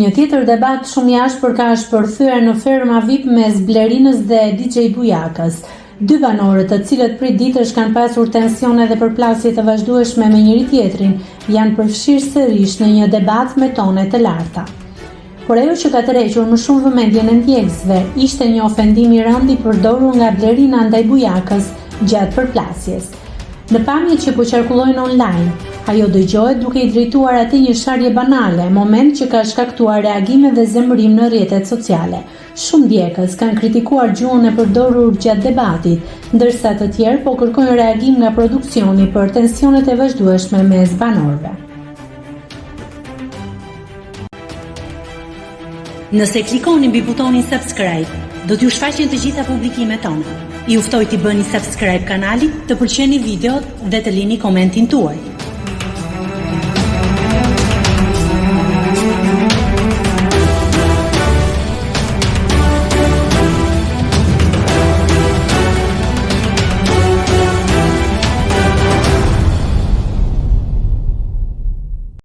Një tjetër debat shumë i ashpër ka shpërthyer në ferma VIP mes Blerinës dhe DJ Bujakës. Dy banorët, të cilët prej ditësh kanë pasur tensione dhe përplasje të vazhdueshme me njëri tjetrin, janë përfshirë sërish në një debat me tone të larta. Por ajo që ka tërhequr më shumë vëmendjen e ndjekësve ishte një ofendim i rënd i përdorur nga Blerina ndaj Bujakës gjatë përplasjes. Në pamjet që po qarkullojnë online, ajo dëgjohet duke i drejtuar atij një sharje banale, moment që ka shkaktuar reagime dhe zemërim në rrjetet sociale. Shumë ndjekës kanë kritikuar gjuhën e përdorur gjatë debatit, ndërsa të tjerë po kërkojnë reagim nga produksioni për tensionet e vazhdueshme mes banorëve. Nëse klikoni mbi butonin subscribe, do t'ju shfaqen të gjitha publikimet tona. Ju ftoj t'i bëni subscribe kanalit, të pëlqeni videot dhe të lini komentin tuaj.